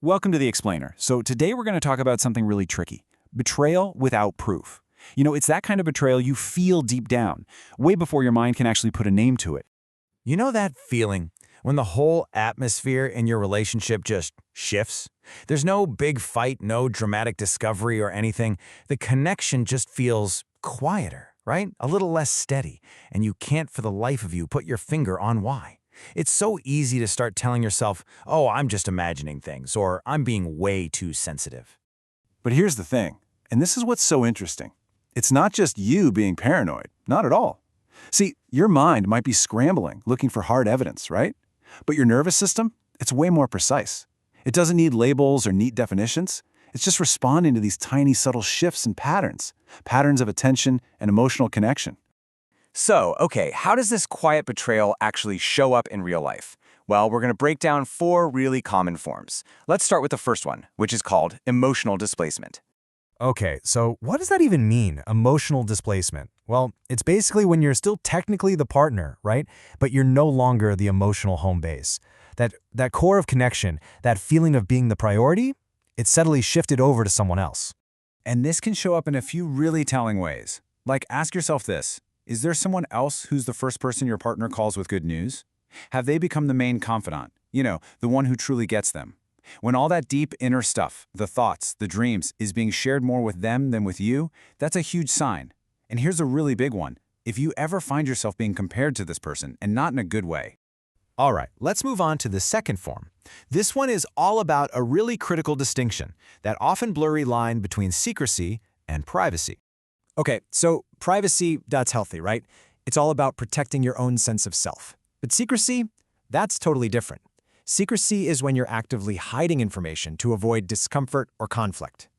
Welcome to The Explainer. So today we're going to talk about something really tricky. Betrayal without proof. It's that kind of betrayal you feel deep down, way before your mind can actually put a name to it. You know that feeling when the whole atmosphere in your relationship just shifts? There's no big fight, no dramatic discovery or anything. The connection just feels quieter, right? A little less steady, and you can't for the life of you put your finger on why. It's so easy to start telling yourself, oh, I'm just imagining things, or I'm being way too sensitive. But here's the thing, and this is what's so interesting. It's not just you being paranoid, not at all. See, your mind might be scrambling, looking for hard evidence, right? But your nervous system, it's way more precise. It doesn't need labels or neat definitions. It's just responding to these tiny, subtle shifts and patterns of attention and emotional connection. So, okay, how does this quiet betrayal actually show up in real life? Well, we're going to break down 4 really common forms. Let's start with the first one, which is called emotional displacement. Okay, so what does that even mean, emotional displacement? Well, it's basically when you're still technically the partner, right? But you're no longer the emotional home base. That core of connection, that feeling of being the priority, it's subtly shifted over to someone else. And this can show up in a few really telling ways. Like, ask yourself this. Is there someone else who's the first person your partner calls with good news? Have they become the main confidant? The one who truly gets them. When all that deep inner stuff, the thoughts, the dreams, is being shared more with them than with you, that's a huge sign. And here's a really big one. If you ever find yourself being compared to this person, and not in a good way. All right, let's move on to the second form. This one is all about a really critical distinction, that often blurry line between secrecy and privacy. Okay, so privacy, that's healthy, right? It's all about protecting your own sense of self. But secrecy, that's totally different. Secrecy is when you're actively hiding information to avoid discomfort or conflict.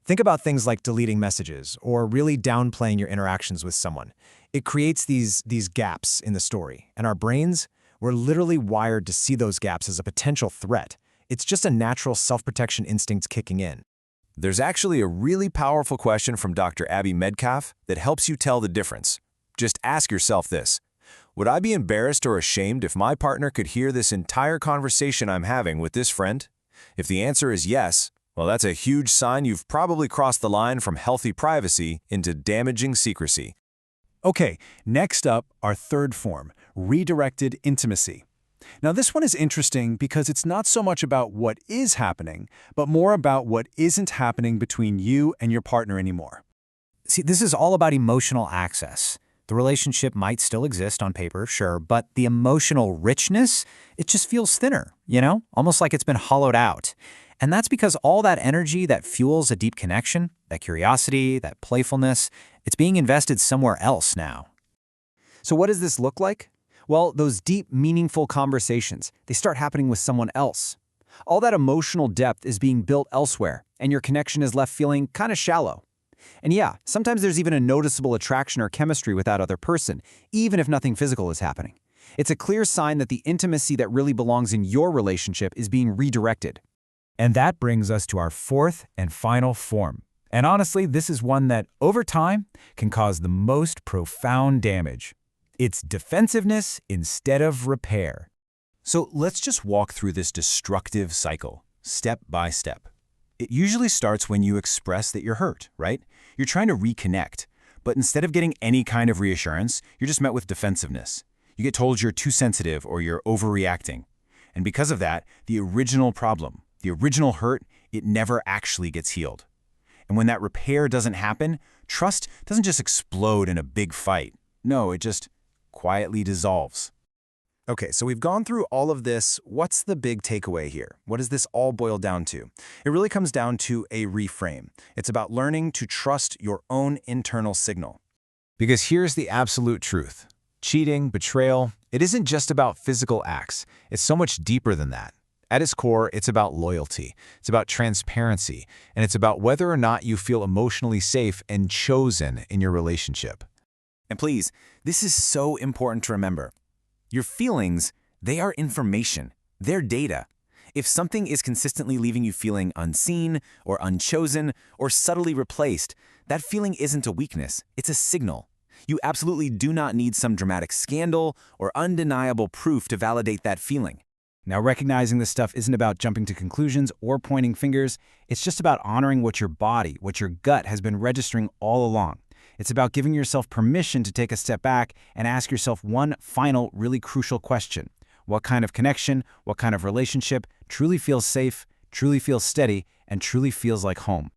Think about things like deleting messages or really downplaying your interactions with someone. It creates these gaps in the story, and our brains, we're literally wired to see those gaps as a potential threat. It's just a natural self-protection instinct kicking in. There's actually a really powerful question from Dr. Abby Medcalf that helps you tell the difference. Just ask yourself this. Would I be embarrassed or ashamed if my partner could hear this entire conversation I'm having with this friend? If the answer is yes, well, that's a huge sign you've probably crossed the line from healthy privacy into damaging secrecy. Okay, next up, our third form, redirected intimacy. Now, this one is interesting because it's not so much about what is happening, but more about what isn't happening between you and your partner anymore. See, this is all about emotional access. The relationship might still exist on paper, sure, but the emotional richness, it just feels thinner, almost like it's been hollowed out. And that's because all that energy that fuels a deep connection, that curiosity, that playfulness, it's being invested somewhere else now. So what does this look like? Well, those deep, meaningful conversations, they start happening with someone else. All that emotional depth is being built elsewhere, and your connection is left feeling kind of shallow. And yeah, sometimes there's even a noticeable attraction or chemistry with that other person, even if nothing physical is happening. It's a clear sign that the intimacy that really belongs in your relationship is being redirected. And that brings us to our fourth and final form. And honestly, this is one that, over time, can cause the most profound damage. It's defensiveness instead of repair. So let's just walk through this destructive cycle, step by step. It usually starts when you express that you're hurt, right? You're trying to reconnect, but instead of getting any kind of reassurance, you're just met with defensiveness. You get told you're too sensitive or you're overreacting. And because of that, the original problem, the original hurt, it never actually gets healed. And when that repair doesn't happen, trust doesn't just explode in a big fight. No, it just quietly dissolves. Okay, so we've gone through all of this. What's the big takeaway here? What does this all boil down to? It really comes down to a reframe. It's about learning to trust your own internal signal. Because here's the absolute truth. Cheating, betrayal, it isn't just about physical acts. It's so much deeper than that. At its core, it's about loyalty. It's about transparency. And it's about whether or not you feel emotionally safe and chosen in your relationship. And please, this is so important to remember. Your feelings, they are information. They're data. If something is consistently leaving you feeling unseen or unchosen or subtly replaced, that feeling isn't a weakness. It's a signal. You absolutely do not need some dramatic scandal or undeniable proof to validate that feeling. Now, recognizing this stuff isn't about jumping to conclusions or pointing fingers. It's just about honoring what your body, what your gut has been registering all along. It's about giving yourself permission to take a step back and ask yourself one final, really crucial question. What kind of connection, what kind of relationship truly feels safe, truly feels steady, and truly feels like home?